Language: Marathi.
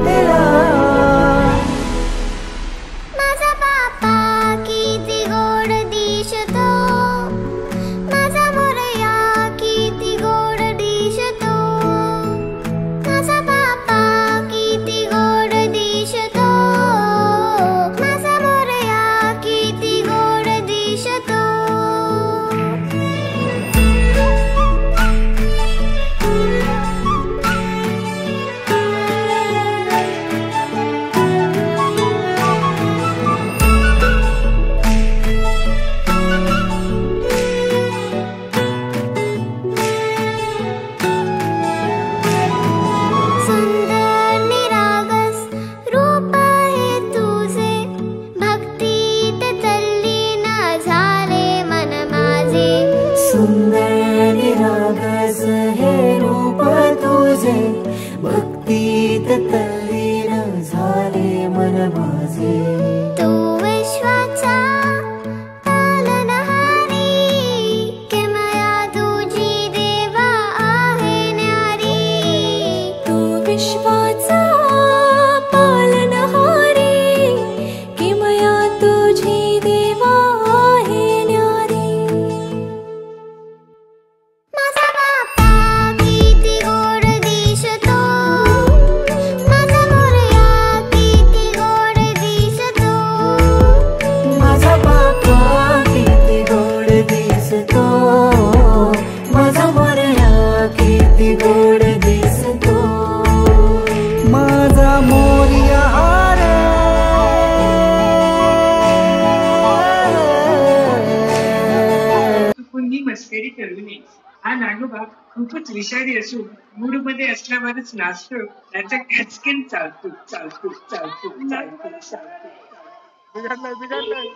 दिला. माझा बाप्पा किती गोड दिसतो, माझा मोरया किती गोड दिसतो, माझा बाप्पा किती गोड दिसतो, माझा मोरया किती गोड दिसतो. सुंदर निरागस रूप आहे तुझे, भक्तीत तल्लीन झाले मन माझे. सुंदर निरागस हे रूप तुझे, भक्तीत तल्लीन झाले मन माझे. तू विश्वाचा पालनहारी, किमया तुझी देवा आहे न्यारी. तू विश्वाचा पालनहारी, किमया तुझी देवा आहे न्यारी. माझा बाप्पा किती गोड दिसतो, माझा मोरया किती गोड दिसतो, माझा बाप्पा किती गोड दिसतो, माझा मोरया किती गोड दिसतो. माझा मोरया रे, कुणी मस्करी करू नये. हा नागोबा खूपच विषारी असून मूड मध्ये असल्यावरच नाचतो, त्याचा खचकेन चालतो चालतो चालतो चालतो चालतो. बिघडलाय बिघडलाय.